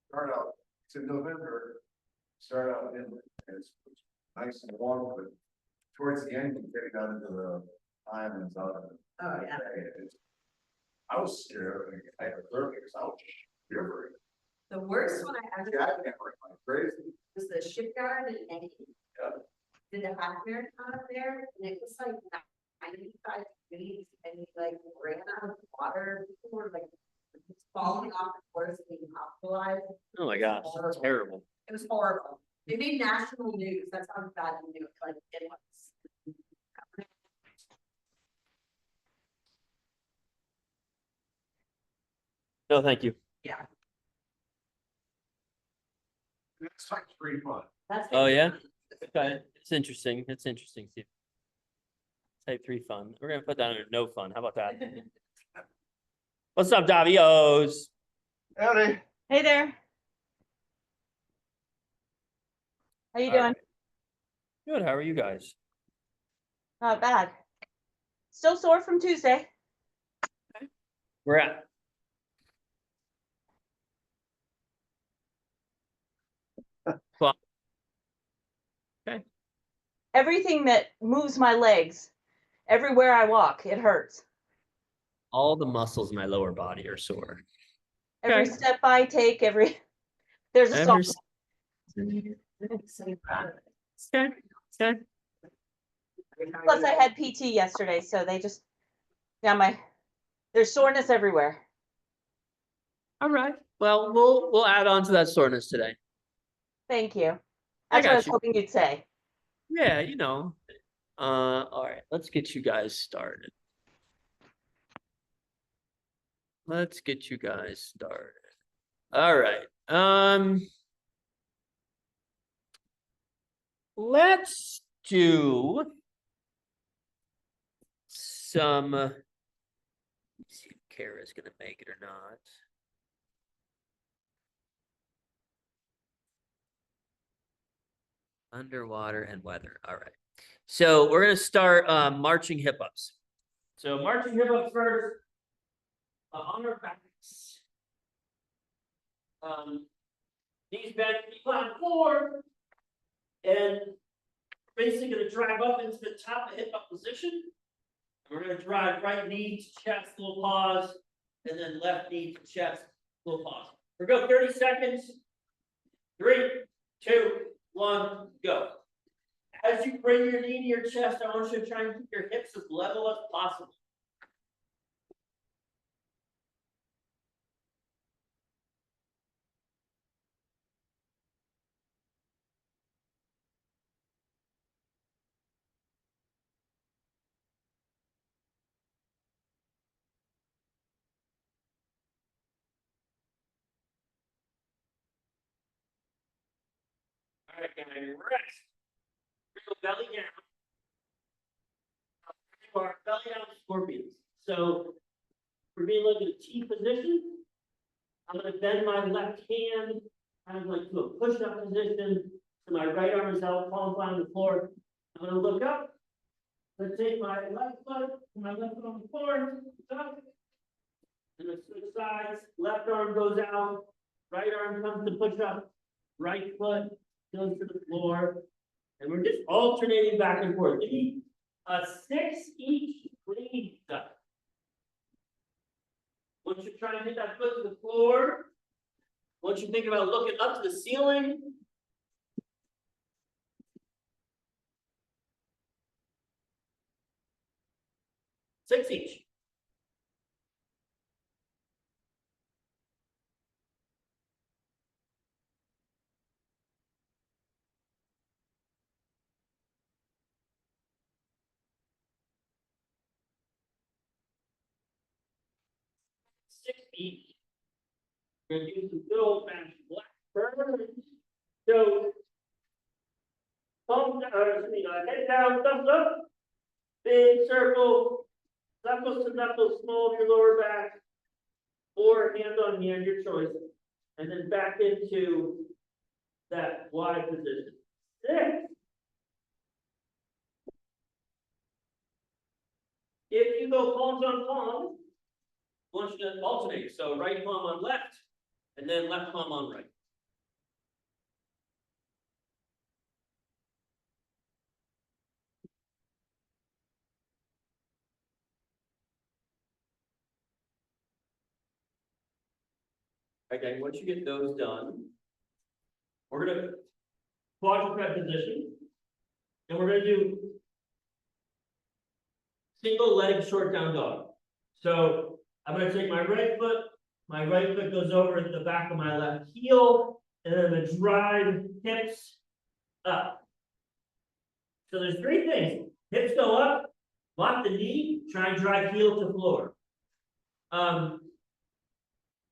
Start out, it's in November, start out in, it's nice and warm, but towards the end, you get down into the islands out of it. Oh, yeah. I was scared, I had early, because I was shivering. The worst one I ever Yeah, I can't break my crazy. was the shipyard in Eddie. Yeah. Did the half marathon up there, and it was like 95 degrees, and we like ran out of water, people were like falling off the course and being hospitalized. Oh my gosh, that's terrible. It was horrible. It made national news, that's how bad the news, like, it was. No, thank you. Yeah. It's like pretty fun. That's. Oh, yeah? Okay, it's interesting. It's interesting, Steve. Type 3 fun. We're gonna put that under no fun. How about that? What's up, Davios? Howdy. Hey there. How you All doing? right. Good, how are you guys? Not bad. Still sore from Tuesday. We're at. Well, Everything that moves my legs, everywhere I walk, it hurts. all the muscles in my lower body are sore. Every Okay. step I take, there's a Ever song. Okay, okay. Plus I had PT yesterday, so there's soreness everywhere. All right. Well, we'll add on to that soreness today. Thank you. I That's what I got was you. hoping you'd say. Yeah, you know. All right, let's get you guys started. Let's get you guys started. All right. Let's do some. Let's see if Kara's gonna make it or not. Underwater and weather. All right. So we're gonna start marching hip ups. So marching hip ups first. On our backs. Knees bent, feet flat on the floor. And basically gonna drive up into the top of hip up position. And we're gonna drive right knee to chest, little pause, and then left knee to chest, little pause. We're go 30 seconds. 3, 2, 1, go. As you bring your knee to your chest, I want you to try and keep your hips as level as possible. All right, guys, rest. Go belly down. Our belly down scorpions. So we're being like in a T position. I'm gonna bend my left hand, kind of like to a push-up position. So my right arm is out, palm flat on the floor. I'm gonna look up. I'm gonna take my left foot, my left foot on the floor, up. And then switch sides. Left arm goes out, right arm comes to push up, right foot goes to the floor. And we're just alternating back and forth. Give me 6 each, please. Once you try and hit that foot to the floor, once you think about looking up to the ceiling. Six each. Six each. We're gonna do some good old fashioned black burn. So, head down, thumbs up. Big circle, knuckles to knuckles, small of your lower back. Or hand on hand, your choice. And then back into that wide position. 6. If you go palms on palms, I want you to alternate. So right palm on left, and then left palm on right. Okay, once you get those done, we're gonna quadruped position. And we're gonna do single leg short down dog. So I'm gonna take my right foot goes over the back of my left heel, and then I'm gonna drive hips up. So there's three things. Hips go up, lock the knee, try and drive heel to floor.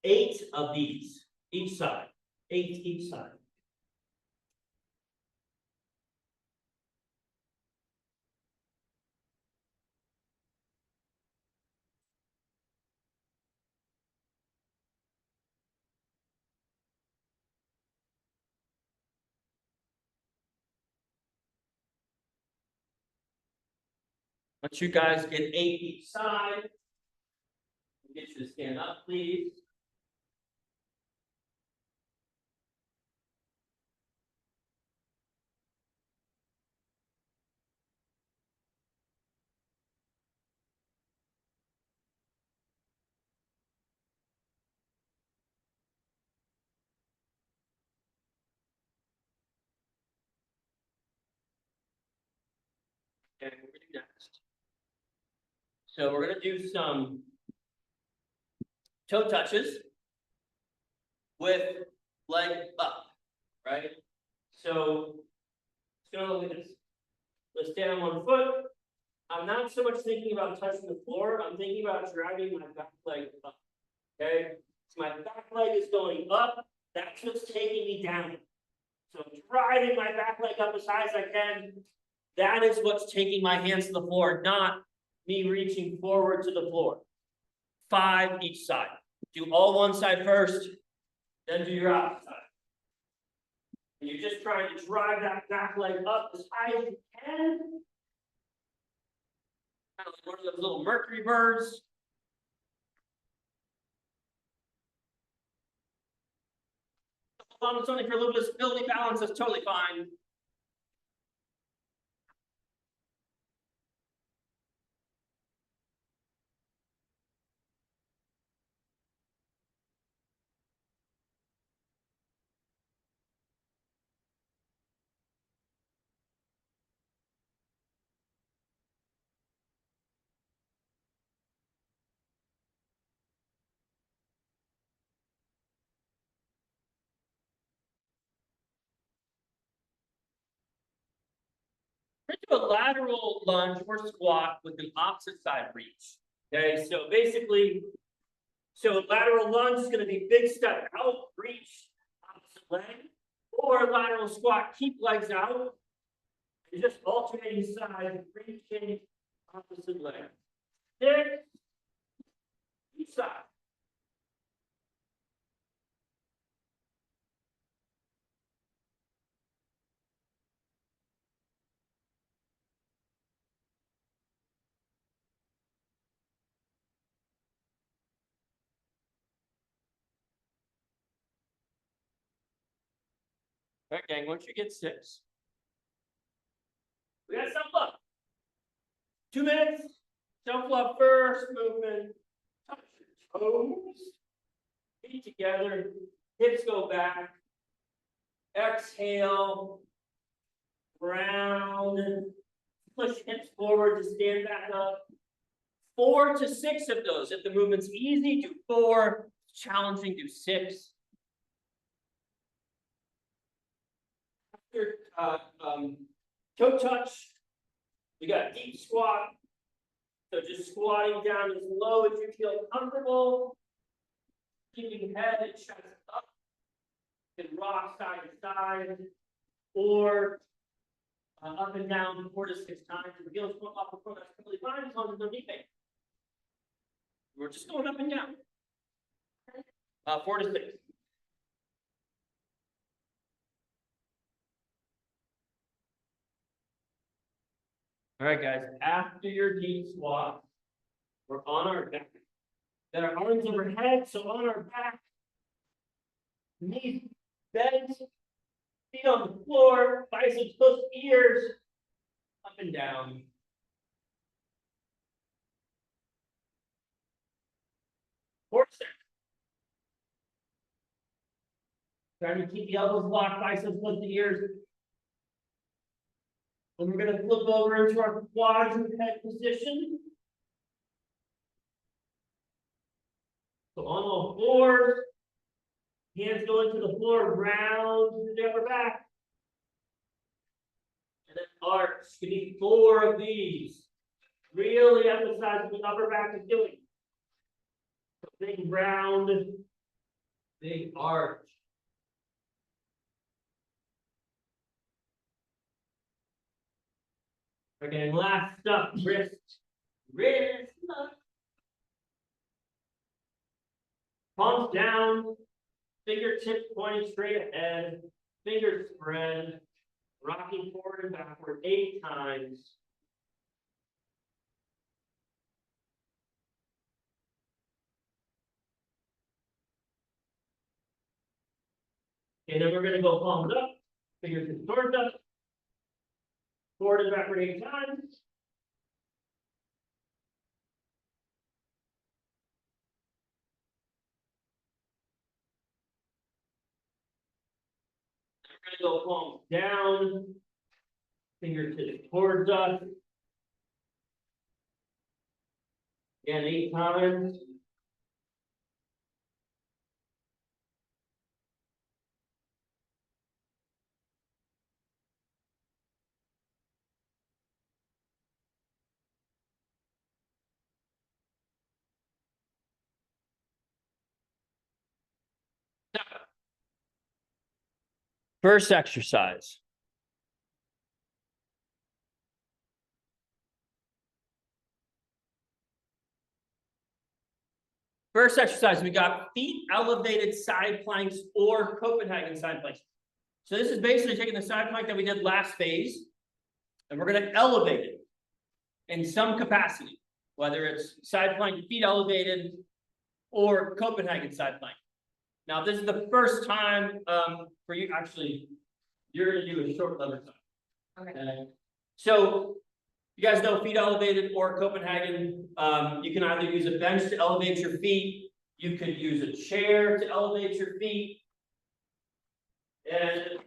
8 of these, each side, 8 each side. Once you guys get 8 each side, we'll get you to stand up, please. And we're gonna do next. So we're gonna do some toe touches with leg up, right? So it's gonna look like this. Let's stand on one foot. I'm not so much thinking about touching the floor, I'm thinking about driving my back leg up. Okay? So my back leg is going up, that's what's taking me down. So I'm driving my back leg up as high as I can. That is what's taking my hands to the floor, not me reaching forward to the floor. 5 each side. Do all one side first, then do your opposite side. And you're just trying to drive that back leg up as high as you can. Kind of like one of those little Mercury birds. It's only for a little bit of stability balance, that's totally fine. We're gonna do a lateral lunge or squat with an opposite side reach. Okay, so basically, lateral lunge is gonna be big step out, reach, opposite leg, or lateral squat, keep legs out, and just alternating sides, reaching opposite leg. 6 each side. All right, gang, once you get 6, we got self up. 2 minutes, self up first movement, touch your toes, feet together, hips go back, exhale, round, push hips forward to stand back up. 4 to 6 of those. If the movement's easy, do 4, challenging, do 6. Toe touch, we got deep squat. So just squatting down as low as you feel comfortable. Keeping head and chest up. You can rock side to side. Or up and down 4 to 6 times. The heels go up and front, that's completely fine as long as no knee pain. We're just going up and down. 4 to 6. All right, guys, after your deep squat, we're on our back. Then our arms overhead, so on our back. Knees bent, feet on the floor, biceps close to ears, up and down. Four seconds. Trying to keep the elbows locked, biceps lift the ears. Then we're gonna flip over into our quadrant head position. So on all fours. Hands go into the floor, round to the upper back. And then arch, give me 4 of these. Really emphasize what the upper back is doing. So big round, big arch. Okay, last up, wrist, up. Palms down, fingertips pointing straight ahead, fingers spread, rocking forward and backward 8 times. And then we're gonna go palms up, fingertips towards us, forward and backward 8 times. We're gonna go palms down, fingertips towards us. Again, 8 times. First exercise. First exercise, we got feet elevated side planks or Copenhagen side planks. So this is basically taking the side plank that we did last phase, and we're gonna elevate it in some capacity, whether it's side plank, feet elevated, or Copenhagen side plank. Now, this is the first time for you, actually, you're gonna do a short lever side. Okay. So you guys know feet elevated or Copenhagen, you can either use a bench to elevate your feet, you could use a chair to elevate your feet. And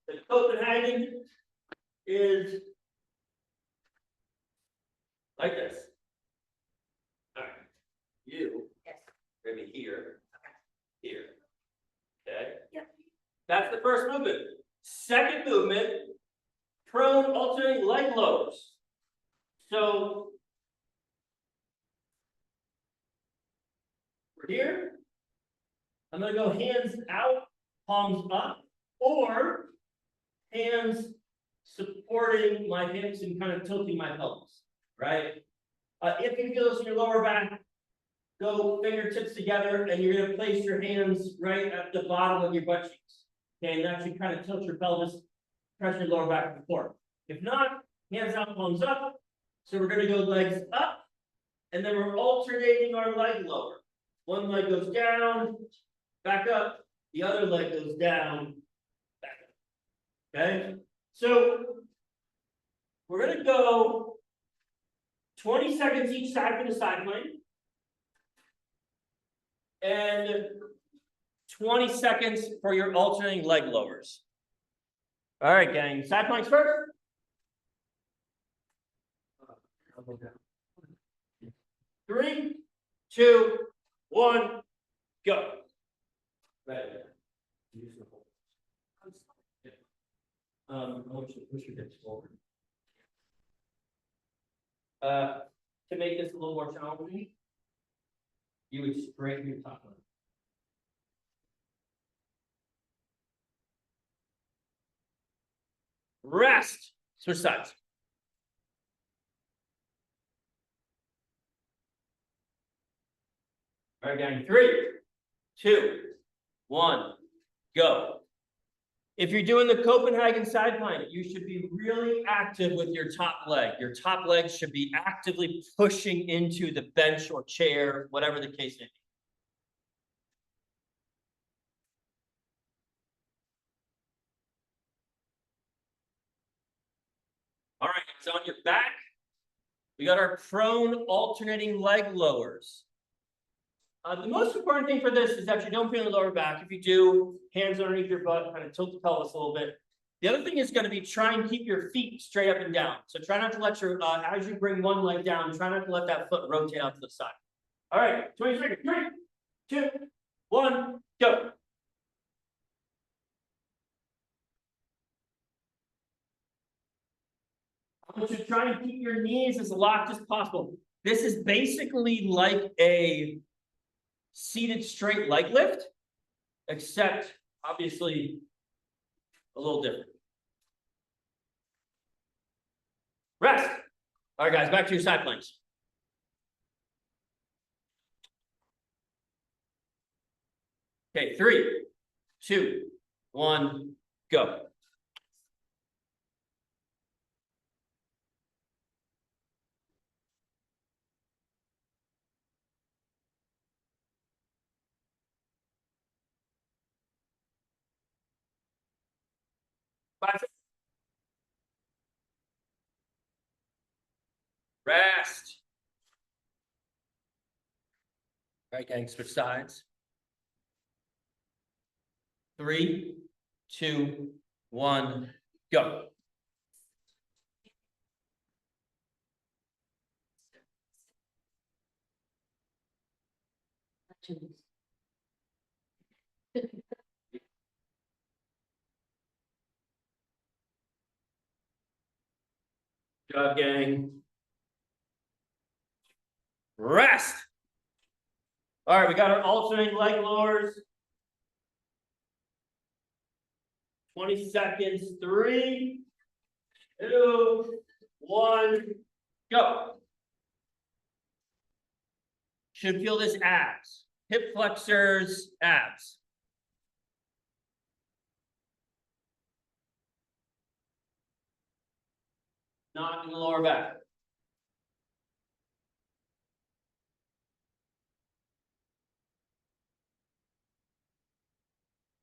the Copenhagen is like this. All right, you, Yes. maybe here, here, okay? Yep. That's the first movement. Second movement, prone alternating leg lowers. So we're here. I'm gonna go hands out, palms up, or hands supporting my hips and kind of tilting my pelvis, right? If you feel this in your lower back, go fingertips together and you're gonna place your hands right at the bottom of your butt cheeks. Okay, and that should kind of tilt your pelvis, press your lower back and forth. If not, hands out, palms up. So we're gonna go legs up, and then we're alternating our leg lower. One leg goes down, back up, the other leg goes down, back up. Okay, so we're gonna go 20 seconds each side for the side plank. And 20 seconds for your alternating leg lowers. All right, gang, side planks first. 3, 2, 1, go. Right. I want you to push your hips forward. To make this a little more challenging, you would straighten your top leg. Rest. Switch sides. All right, gang. 3, 2, 1, go. If you're doing the Copenhagen side plank, you should be really active with your top leg. Your top leg should be actively pushing into the bench or chair, whatever the case may be. All right, it's on your back. We got our prone alternating leg lowers. The most important thing for this is that you don't feel the lower back. If you do, hands underneath your butt, kind of tilt the pelvis a little bit. The other thing is going to be try and keep your feet straight up and down. So try not to let your, as you bring one leg down, try not to let that foot rotate out to the side. All right, 20 seconds. 3, 2, 1, go. I want you to try and keep your knees as locked as possible. This is basically like a seated straight leg lift, except obviously a little different. Rest. All right, guys, back to your side planks. Okay, 3, 2, 1, go. Rest. All right, gang, switch sides. 3, 2, 1, go. Good job, gang. Rest. All right, we got our alternating leg lowers. 20 seconds. 3, 2, 1, go. Should feel this abs, hip flexors, abs. Not in the lower back.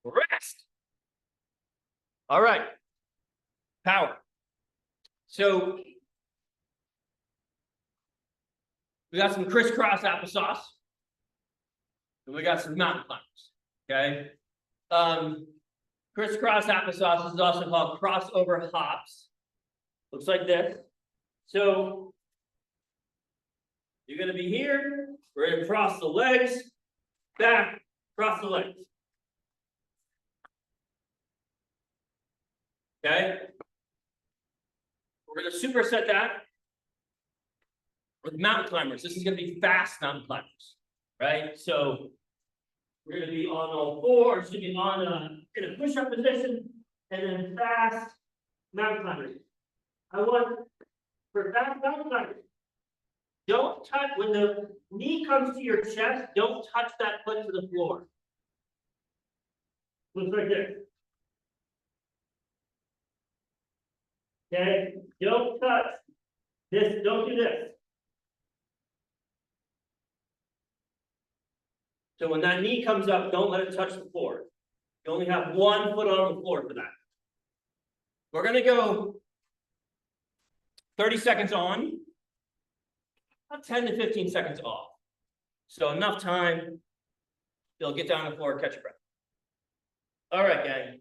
Rest. All right. Power. So we got some crisscross applesauce. And we got some mountain climbers. Okay. Crisscross applesauce is also called crossover hops. Looks like this. So you're going to be here. We're going to cross the legs, back, cross the legs. Okay. We're going to superset that with mountain climbers. This is going to be fast mountain climbers, right? So we're going to be on all fours, going to be on in a push-up position, and then fast mountain climbers. I want for fast mountain climbers. Don't touch when the knee comes to your chest. Don't touch that foot to the floor. Looks like this. Okay, don't touch this. Don't do this. So when that knee comes up, don't let it touch the floor. You only have one foot on the floor for that. We're going to go 30 seconds on, about 10 to 15 seconds off. So enough time, you'll get down on the floor, catch your breath. All right, gang.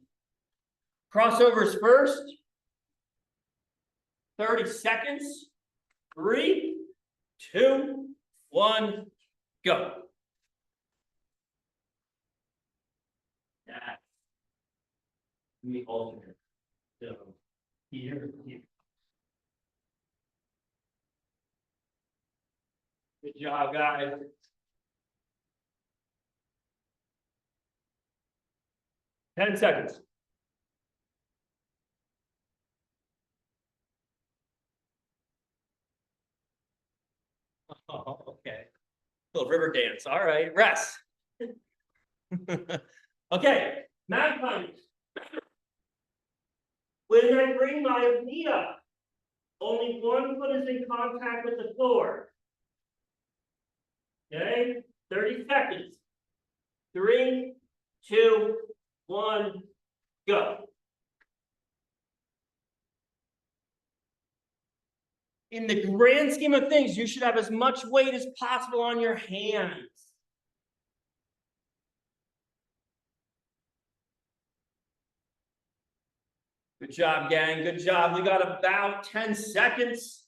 Crossovers first. 30 seconds. 3, 2, 1, go. Yeah. Let me alternate. So here, here. Good job, guys. Ten seconds. Oh, okay. Little river dance. All right, rest. Okay, mountain climbers. When I bring my knee up, only one foot is in contact with the floor. Okay, 30 seconds. 3, 2, 1, go. In the grand scheme of things, you should have as much weight as possible on your hands. Good job, gang. Good job. We got about 10 seconds.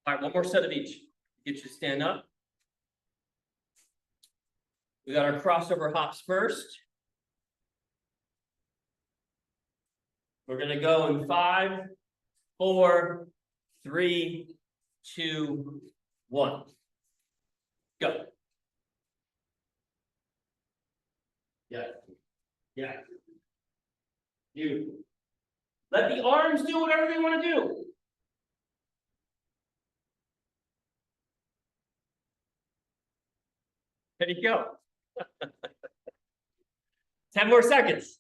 All right, one more set of each. Get you to stand up. We got our crossover hops first. We're gonna go in 5, 4, 3, 2, 1. Go. Yeah. Yeah. You. Let the arms do whatever they want to do. There you go. 10 more seconds.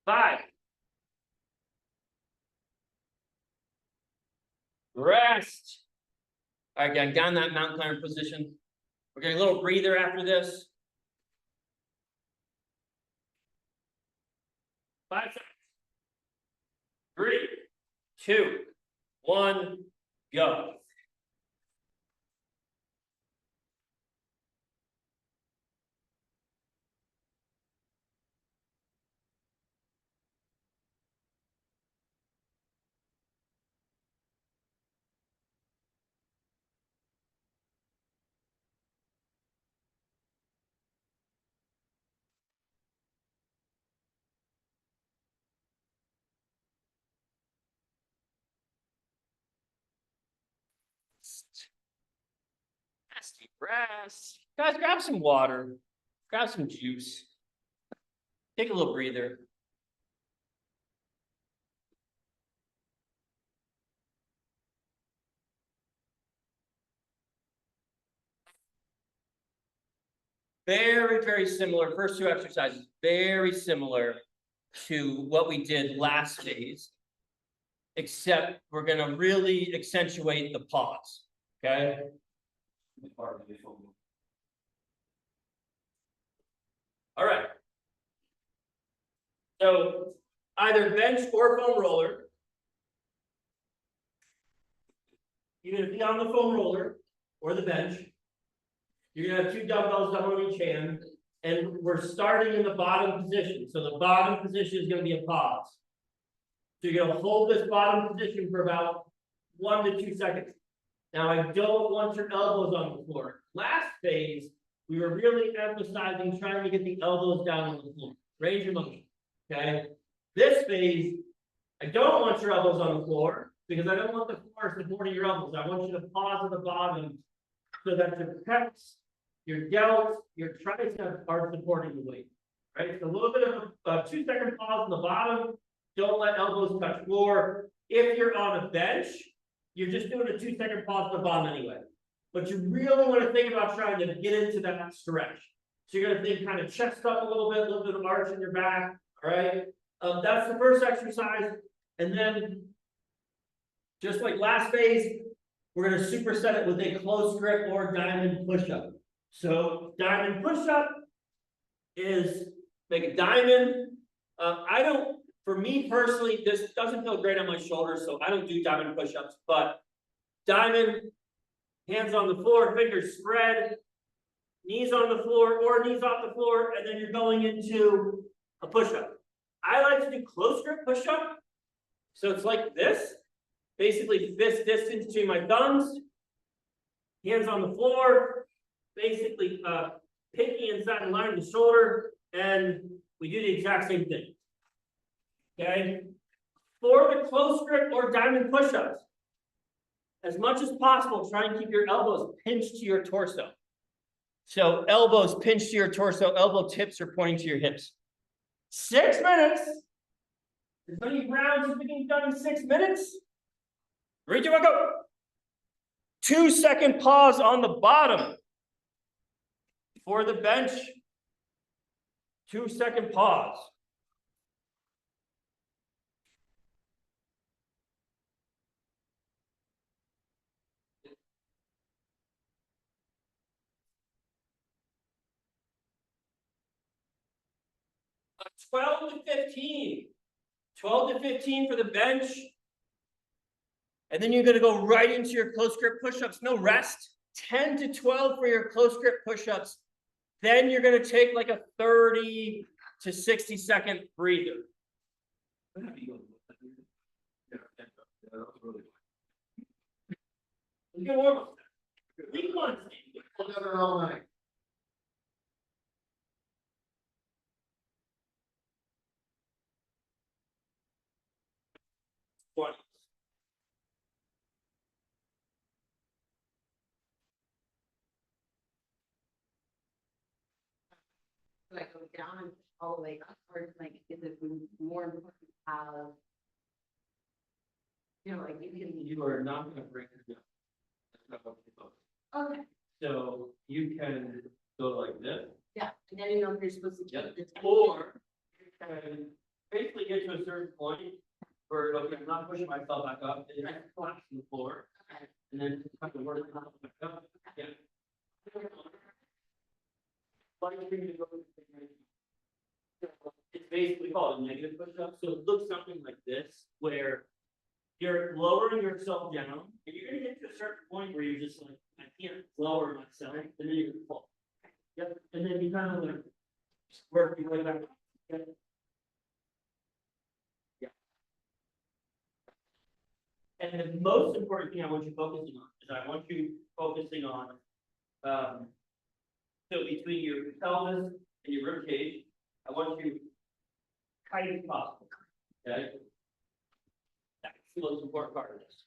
5. Rest. All right, gang, down that mountain climber position. We're getting a little breather after this. 5 seconds. 3, 2, 1, go. Nasty rest. Guys, grab some water. Grab some juice. Take a little breather. Very, very similar. First 2 exercises, very similar to what we did last phase. Except we're gonna really accentuate the pause, okay? All right. So either bench or foam roller. You're gonna be on the foam roller or the bench. You're gonna have 2 dumbbells down on each hand, and we're starting in the bottom position. So the bottom position is gonna be a pause. So you're gonna hold this bottom position for about 1 to 2 seconds. Now, I don't want your elbows on the floor. Last phase, we were really emphasizing trying to get the elbows down on the floor. Range of motion, okay? This phase, I don't want your elbows on the floor because I don't want the floor supporting your elbows. I want you to pause at the bottom so that your pecs, your delts, your triceps are supporting the weight, right? So a little bit of a 2-second pause on the bottom. Don't let elbows touch floor. If you're on a bench, you're just doing a 2-second pause at the bottom anyway. But you really want to think about trying to get into that stretch. So you're going to think kind of chest up a little bit of arch in your back. All right. That's the first exercise. And then, just like last phase, we're going to superset it with a close grip or diamond push-up. So diamond push-up is make a diamond. For me personally, this doesn't feel great on my shoulders, so I don't do diamond push-ups, but diamond, hands on the floor, fingers spread, knees on the floor or knees off the floor, and then you're going into a push-up. I like to do close grip push-up. So it's like this, basically fist distance between my thumbs, hands on the floor, basically pinky inside and line of the shoulder, and we do the exact same thing. Okay, for the close grip or diamond push-ups, as much as possible, try and keep your elbows pinched to your torso. So elbows pinched to your torso, elbow tips are pointing to your hips. 6 minutes. As many rounds as we can done in 6 minutes. 3, 2, 1, go. 2-second pause on the bottom. For the bench, 2-second pause. Uh, 12 to 15 for the bench, And then you're gonna go right into your close grip push-ups, no rest, 10 to 12 for your close grip push-ups. Then you're gonna take like a 30 to 60-second breather. You can warm up. Leave one. Together all night. Twenty. Like go down and all the way up, or like, is it more important to have? You know, like you can. You are not gonna break it down. That's not what you're supposed Okay, to. So you can go like this, yeah, and then you know if you're supposed to Yep. keep this. or you can basically get to a certain point where, okay, I'm not pushing myself back up, and then collapse to the floor, Okay. and then just have to work it out back up, yeah. It's basically called a negative push-up, so it looks something like this, where you're lowering yourself down, and you're gonna get to a certain point where you're just like, I can't lower myself, and then you're gonna fall. Yep, and then you kind of like work your way back up. Yep. Yeah. And the most important thing I want you focusing on is I want you focusing on, so between your pelvis and your rib cage, I want you tight as possible, okay? That's the most important part of this.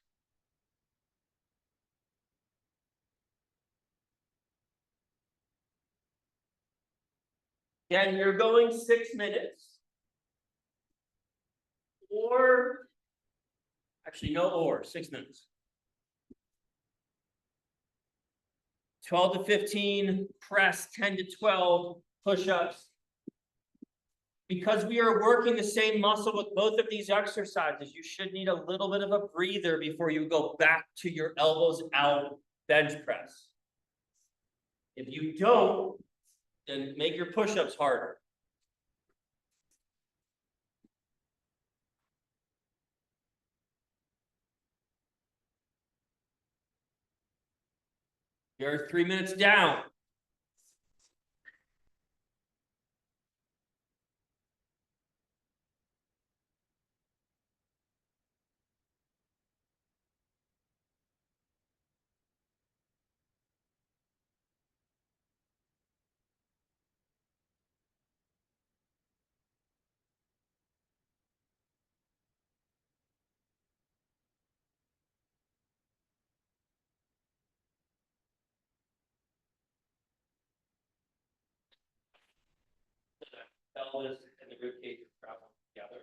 Again, you're going 6 minutes. Or, actually, no or, 6 minutes. 12 to 15 press, 10 to 12 push-ups. Because we are working the same muscle with both of these exercises, you should need a little bit of a breather before you go back to your elbows out bench press. If you don't, then make your push-ups harder. You're 3 minutes down. Pelvis and the rib cage are traveling together.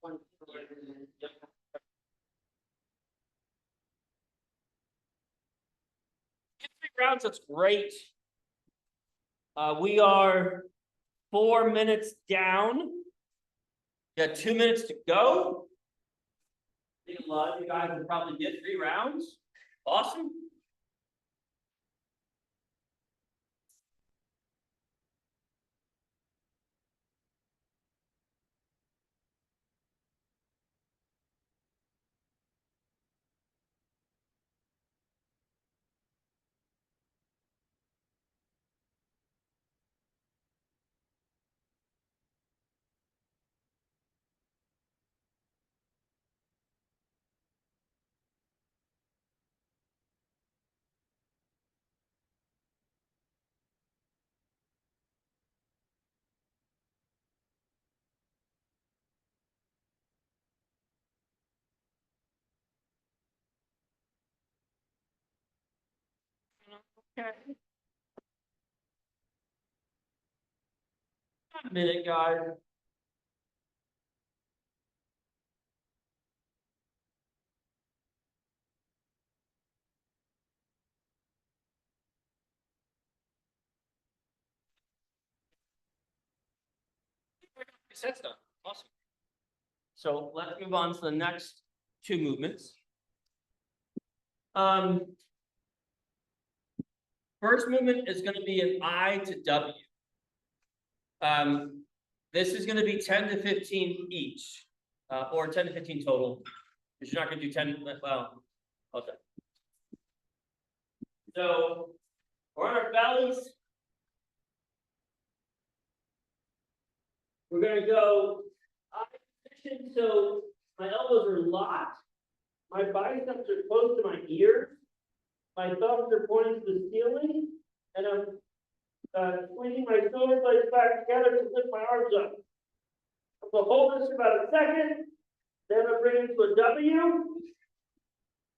One. Yep. 3 rounds, that's great. We are 4 minutes down. You got 2 minutes to go. I think a lot of you guys will probably get 3 rounds. Awesome. Okay. A minute, guys. That's done. Awesome. So let's move on to the next 2 movements. First movement is going to be an I to W. This is going to be 10 to 15 each, or 10 to 15 total. Because you're not gonna do 10, well, okay. So, we're on our bellies. We're gonna go eye position, so my elbows are locked. My biceps are close to my ears. My thumbs are pointing to the ceiling, and I'm squeezing my shoulder blades back together to lift my arms up. I'm gonna hold this for about a second, then I'm gonna bring it to a W.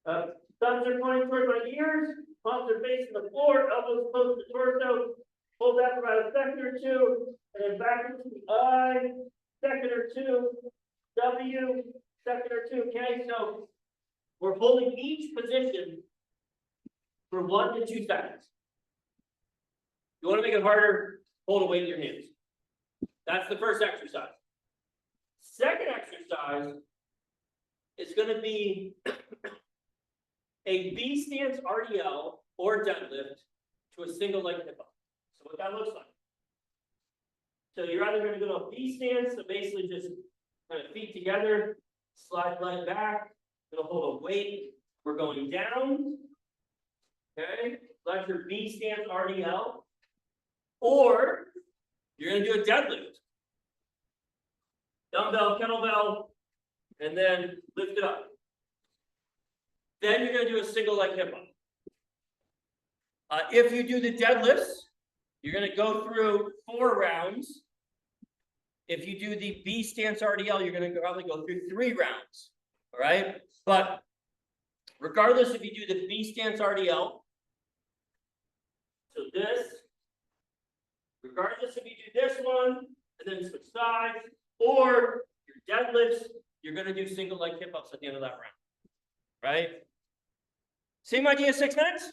Thumbs are pointing toward my ears, palms are facing the floor, elbows close to the torso. Hold that for about a second or two, and then back into the I, second or two, W, second or two, okay? So we're holding each position for 1 to 2 seconds. You want to make it harder, hold a weight in your hands. That's the first exercise. Second exercise is going to be a B stance RDL or deadlift to a single leg hip up. So what that looks like. So you're either going to go to a B stance, so basically just kind of feet together, slide leg back, gonna hold a weight, we're going down. Okay, that's your B stance RDL. Or you're gonna do a deadlift. Dumbbell, kettlebell, and then lift it up. Then you're gonna do a single leg hip up. If you do the deadlifts, you're gonna go through 4 rounds. If you do the B stance RDL, you're gonna probably go through 3 rounds. All right, but regardless if you do the B stance RDL, so this, regardless if you do this one and then switch sides, or your deadlifts, you're gonna do single leg hip ups at the end of that round. Right? Same idea, 6 minutes.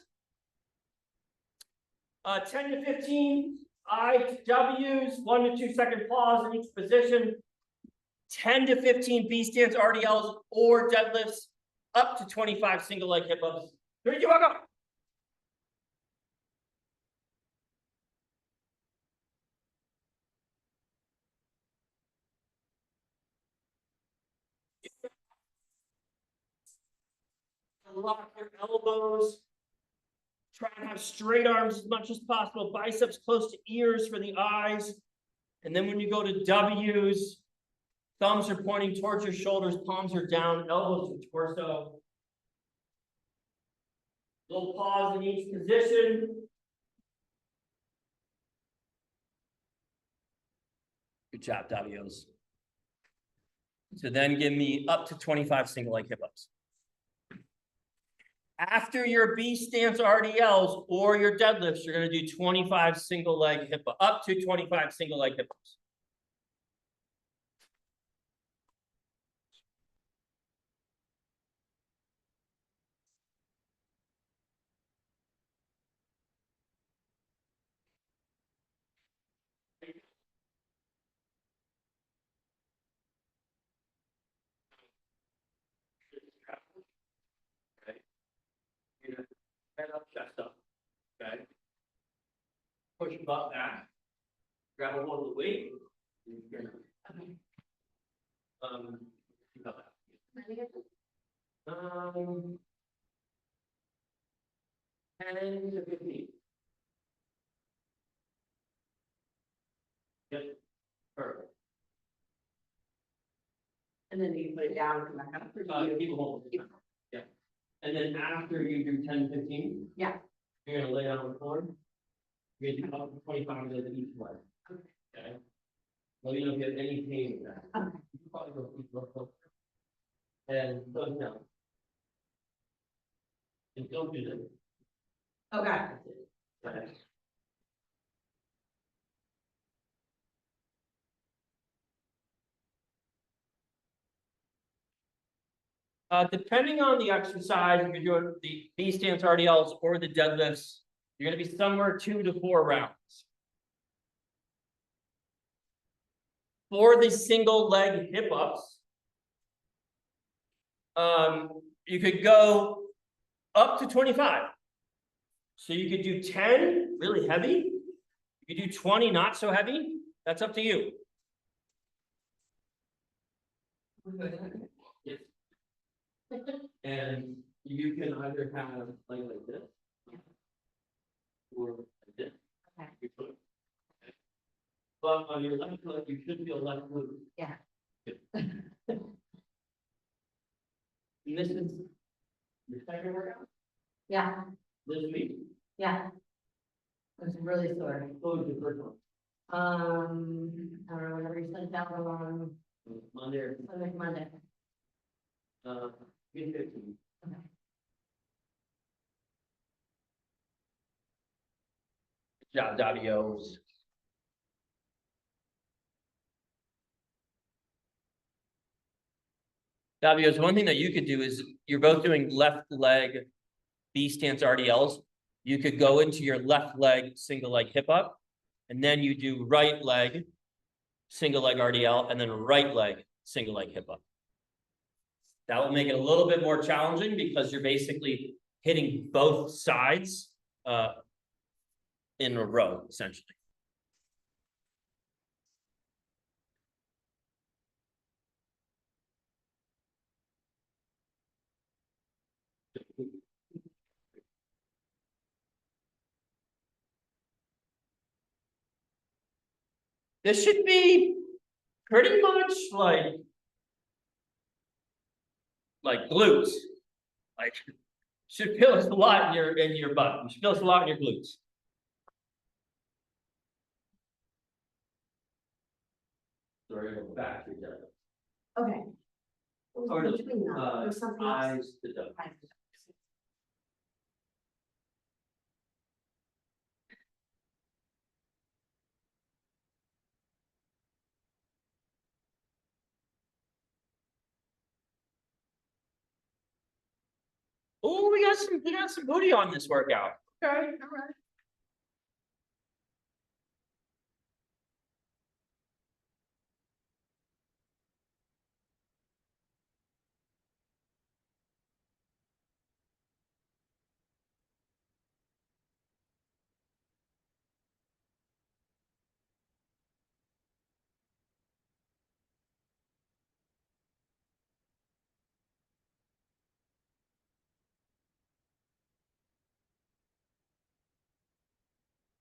10 to 15 IWs, 1 to 2 second pause in each position. 10 to 15 B stance RDLs or deadlifts, up to 25 single leg hip ups. 3, 2, 1, go. Lock your elbows. Try and have straight arms as much as possible. Biceps close to ears for the eyes. And then when you go to W's, thumbs are pointing towards your shoulders, palms are down, elbows to torso. Little pause in each position. Good job, W's. So then give me up to 25 single leg hip ups. After your B stance RDLs or your deadlifts, you're going to do 25 single leg hip up, up to 25 single leg hip ups. Okay. Head up, chest up. Okay. Push your butt back. Grab a hold of the weight. Um, 10 to 15. Yep. Perfect. And then you put it down and come back up. Keep a hold. Yeah. And then after you do 10, 15. Yeah. You're gonna lay down on the floor. You're gonna do up to 25 minutes each leg. Okay. Let me know if you have any pain in that. Okay. You probably go keep real close. And go down. And don't do this. Okay. Okay. Depending on the exercise, if you're doing the B stance RDLs or the deadlifts, you're gonna be somewhere 2 to 4 rounds. For the single leg hip ups, you could go up to 25. So you could do 10, really heavy. You could do 20, not so heavy. That's up to you. Yes. And you can either have like this. Or like this. Okay. Your foot. Okay. But on your left foot, you should feel left glute. Yeah. Good. And this is your second workout, Yeah, this week, yeah. I was really sore. what was your first one? I don't know, whenever you sent that one on Monday or, Monday. June 15th. Okay. Good job, Davios. Davios, one thing that you could do is, you're both doing left leg B stance RDLs. You could go into your left leg, single leg hip up, and then you do right leg, single leg RDL, and then right leg, single leg hip up. That will make it a little bit more challenging because you're basically hitting both sides in a row, essentially. This should be pretty much like glutes. Like, should feel this a lot in your butt. You should feel this a lot in your glutes. So we're gonna go back to each other. Okay. Or What was between them? There's something else. eyes to the. Oh, we got some booty on this workout. Okay, all right.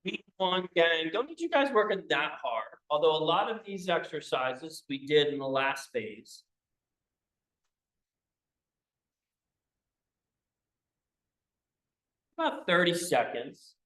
Week one, gang, don't need you guys working that hard. Although a lot of these exercises we did in the last phase. About 30 seconds.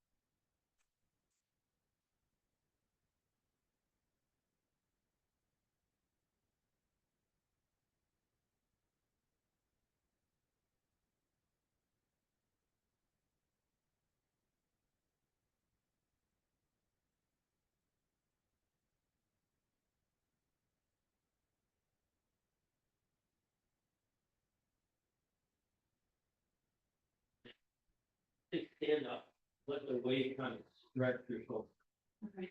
Stand up, let the weight kind of stretch your shoulder. Okay.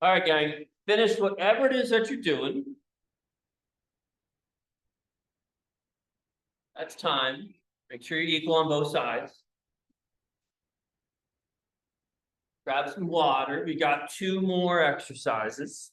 All right, gang, finish whatever it is that you're doing. That's time. Make sure you're equal on both sides. Grab some water. We got 2 more exercises.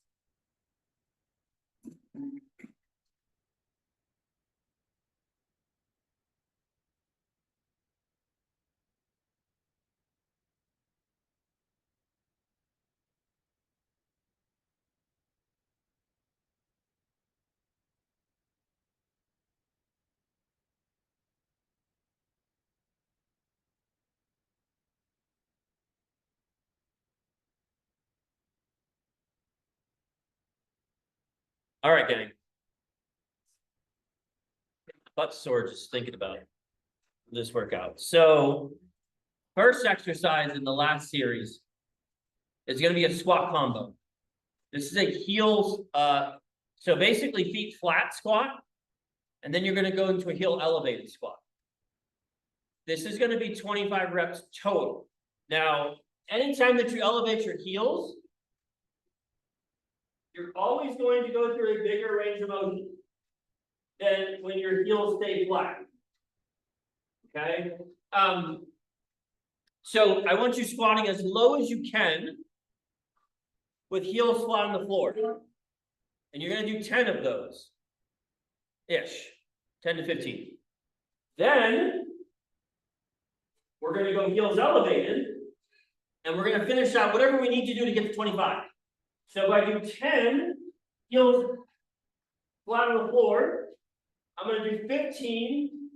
All right, gang. Butt sore just thinking about this workout. So, first exercise in the last series is going to be a squat combo. This is a heels, so basically feet flat squat, and then you're going to go into a heel elevated squat. This is going to be 25 reps total. Now, anytime that you elevate your heels, you're always going to go through a bigger range of motion than when your heels stay flat. Okay? So I want you squatting as low as you can. with heels flat on the floor. And you're gonna do 10 of those. Ish, 10 to 15. Then we're gonna go heels elevated, and we're gonna finish out whatever we need to do to get to 25. So if I do 10 heels flat on the floor, I'm gonna do 15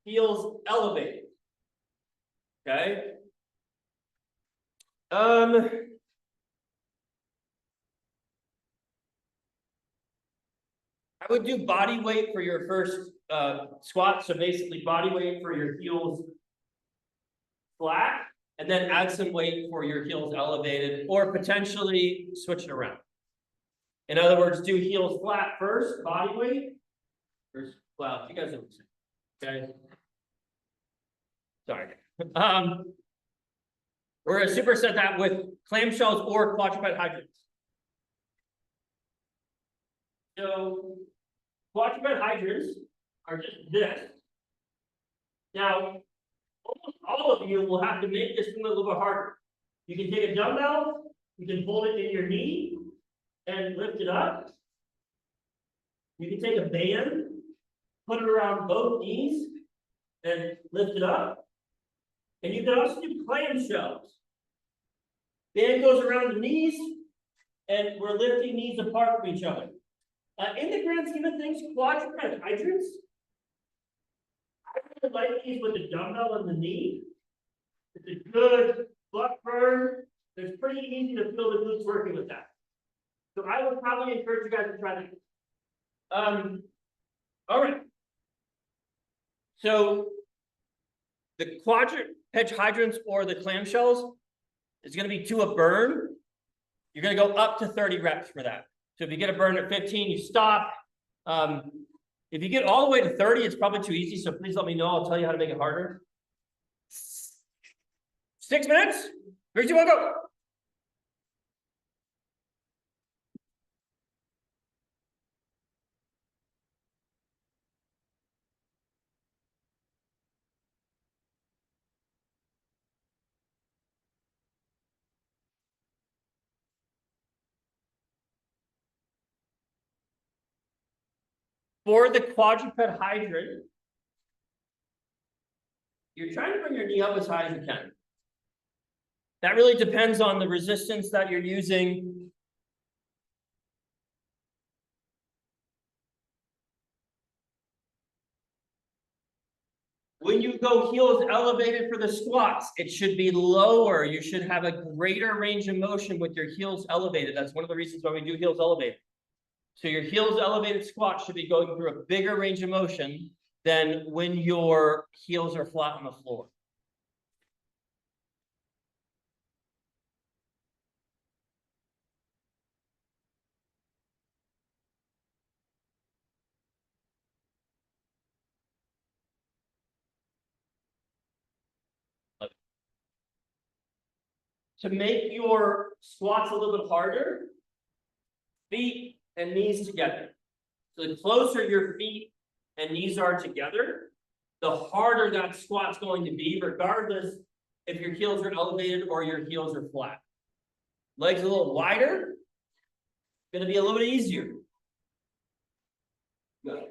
heels elevated. Okay? I would do body weight for your first squat, so basically body weight for your heels flat, and then add some weight for your heels elevated, or potentially switch it around. In other words, do heels flat first, body weight. Well, you guys know what I'm saying, okay? Sorry. We're gonna superset that with clamshells or quadruped hydrants. So quadruped hydrants are just this. Now, almost all of you will have to make this thing a little bit harder. You can take a dumbbell, you can hold it in your knee and lift it up. You can take a band, put it around both knees and lift it up. And you can also do clamshells. Band goes around the knees and we're lifting knees apart from each other. In the grand scheme of things, quadruped hydrants, I really like these with the dumbbell on the knee. It's a good butt burn. It's pretty easy to feel the glutes working with that. So I would probably encourage you guys to try that. All right. So the quadruped hydrants or the clamshells is going to be to a burn. You're going to go up to 30 reps for that. So if you get a burn at 15, you stop. If you get all the way to 30, it's probably too easy. So please let me know. I'll tell you how to make it harder. 6 minutes. 3, 2, 1, go. For the quadruped hydrant, you're trying to bring your knee up as high as you can. That really depends on the resistance that you're using. When you go heels elevated for the squats, it should be lower. You should have a greater range of motion with your heels elevated. That's one of the reasons why we do heels elevated. So your heels elevated squat should be going through a bigger range of motion than when your heels are flat on the floor. To make your squats a little bit harder, feet and knees together. So the closer your feet and knees are together, the harder that squat's going to be, regardless if your heels are elevated or your heels are flat. Legs a little wider, gonna be a little bit easier. Good.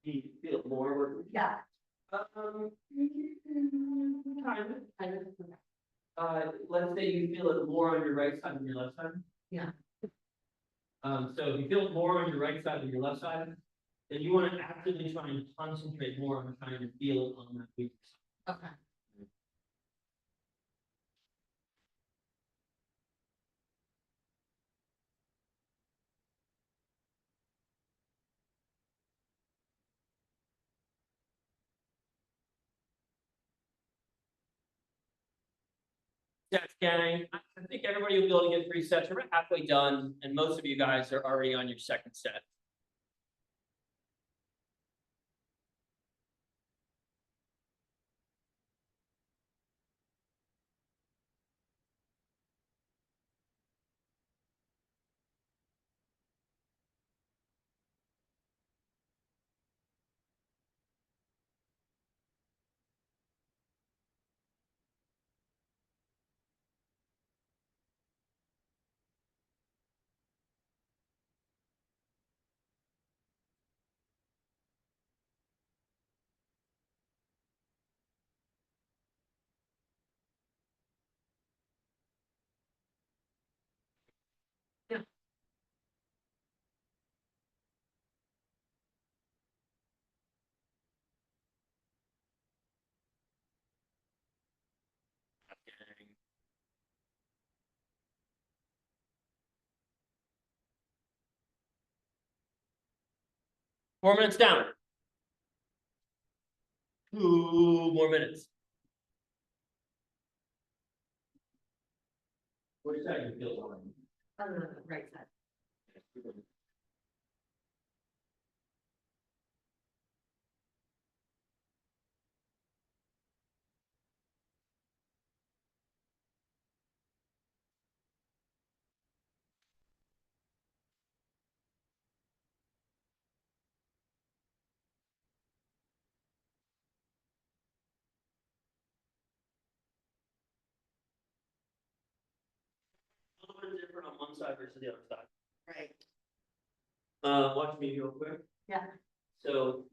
Do you feel more work? Yeah. Let's say you feel it more on your right side than your left side. Yeah. So if you feel it more on your right side than your left side, then you want to actively try and concentrate more on trying to feel it on that weak side. Okay. Sets, gang. I think everybody will be able to get 3 sets. We're halfway done, and most of you guys are already on your second set. Gang. Four minutes down. 2 more minutes. Which side you feel on? On the right side. A little bit different on one side versus the other side. Right. Watch me real quick. Yeah. So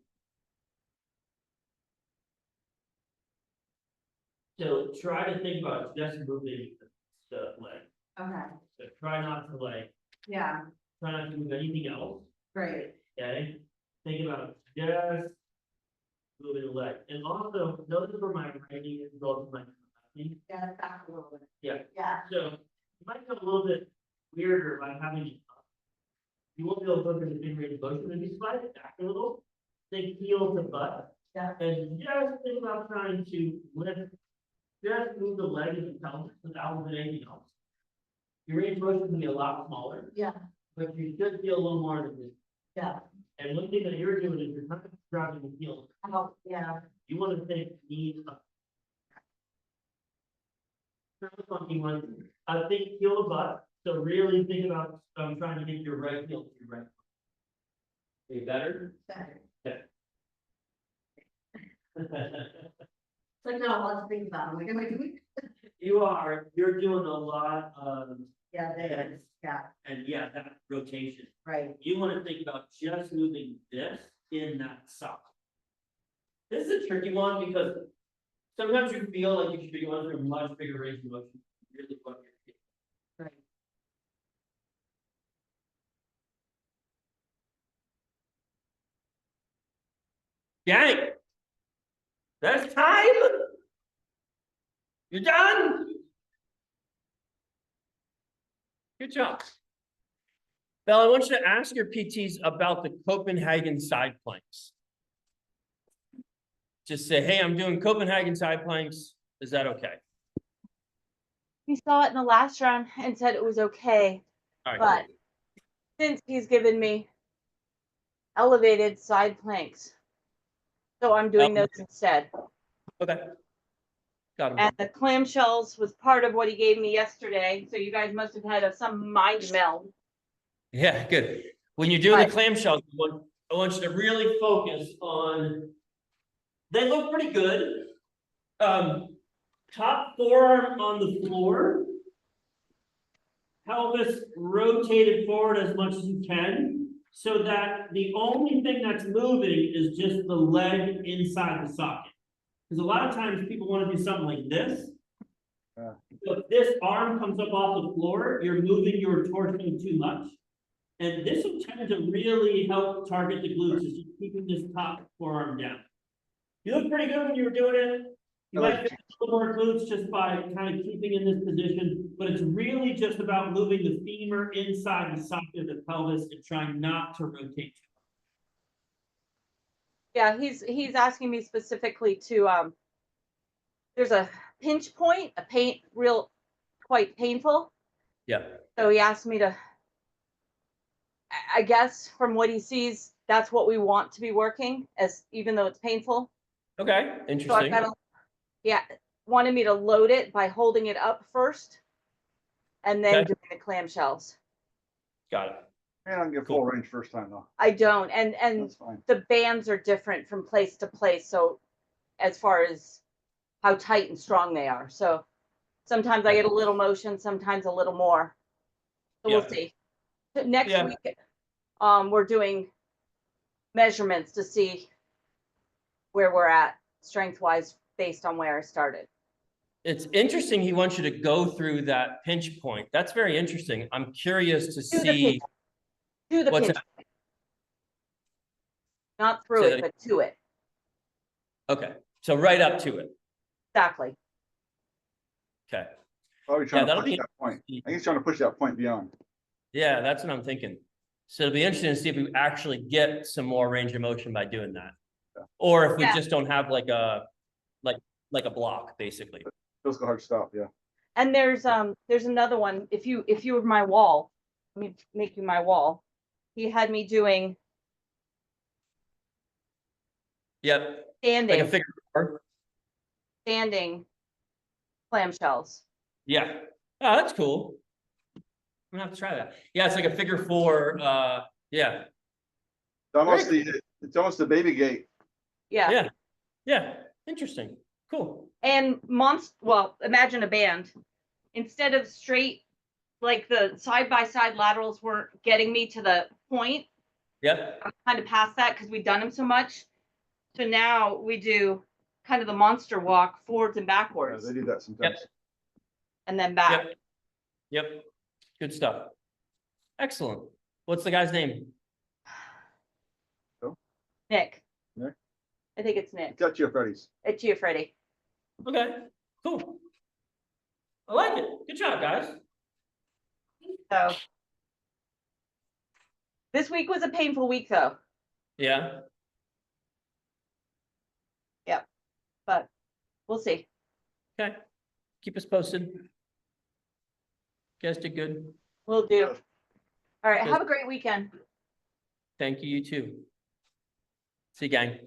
try to think about just moving the leg. Okay, So try not to yeah, try not to move anything else, great. okay? Think about just moving the leg. And also notice where my writing is relative to my left. Yeah, back a little bit. Yeah. Yeah, So you might feel a little bit weirder by having it up. You won't be able to go through the big range of motion, maybe slide it back a little, think heel to butt. Yeah. And just think about trying to lift, just move the leg and the pelvis without moving anything else. Your range of motion can be a lot smaller, yeah, but you should feel a little more than this. yeah. And one thing that you're doing is you're not driving the heel. Oh, yeah, You want to think knees up. Kind of a funky one. I think heel to butt. So really think about trying to get your right heel to your right. Are you better? better. Okay. It's like now a lot to think about. I'm like, am I doing? You're doing a lot of, Yeah, there is, yeah, and yeah, that rotation. right. You want to think about just moving this in that sock. This is a tricky one because sometimes you feel like you should be going through a much bigger range of motion. Really what you're feeling. Right. Gang, that's time. You're done. Good job. Belle, I want you to ask your PTs about the Copenhagen side planks. Just say, hey, I'm doing Copenhagen side planks. Is that okay? He saw it in the last round and said it was okay, All right. but since he's given me elevated side planks, so I'm doing those instead. Okay. Got him. And the clamshells was part of what he gave me yesterday, so you guys must have had some mind meld. Yeah, good. When you're doing Right. the clamshells, I want you to really focus on, they look pretty good. Top forearm on the floor. Pelvis rotated forward as much as you can, so that the only thing that's moving is just the leg inside the socket. Because a lot of times people want to do something like this. So if this arm comes up off the floor, you're moving your torso too much. And this will tend to really help target the glutes, is just keeping this top forearm down. You look pretty good when you were doing it. You might feel a little more glutes just by kind of keeping in this position, but it's really just about moving the femur inside the socket of the pelvis and trying not to rotate. Yeah, he's asking me specifically to there's a pinch point, real quite painful. Yeah, So he asked me to, I guess from what he sees, that's what we want to be working as, even though it's painful. okay, So I've interesting. got to, yeah, wanted me to load it by holding it up first and then Okay. doing the clamshells. Got it. And I can get Cool. full range first time though. I don't, and That's fine. the bands are different from place to place. So as far as how tight and strong they are. So sometimes I get a little motion, sometimes a little more. So we'll Yeah. see. Next Yeah. week, we're doing measurements to see where we're at strength wise based on where I started. It's interesting he wants you to go through that pinch point. That's very interesting. I'm curious to To the see pinch. To the what's pinch. that? Not through Say it, that but to it. Okay, so right up to it. Exactly. Okay, Probably trying to that'll push be- that point. I think he's trying to push that point beyond. yeah, that's what I'm thinking. So it'll be interesting to see if we actually get some more range of motion by doing that. Yeah. Or if we Yeah. just don't have like a block, basically. Feels hard to stop, yeah. And there's another one. If you were my wall, let me make you my wall. He had me doing Yep, like a standing figure four. clamshells. Yeah, oh, that's cool. I'm gonna have to try that. Yeah, it's like a figure four, yeah, It's almost the baby gate. Yeah. yeah, interesting, cool. And well, imagine a band. Instead of straight, like the side by side laterals weren't getting me to the point. Yep, I'm kind of past that because we've done them so much. So now we do kind of the monster walk forwards and Yeah, backwards they do that sometimes. and then back. yep, good stuff. Excellent. What's the guy's name? Nick. Nick? I think it's Nick. Got you, Freddy's. It's you, Freddie. Okay, cool. I like it. Good job, guys. So this week was a painful week though, Yeah, but we'll see. okay. Keep us posted. You guys did good. We'll do. All right. Good. Have a great weekend. Thank you, you too. See you, gang.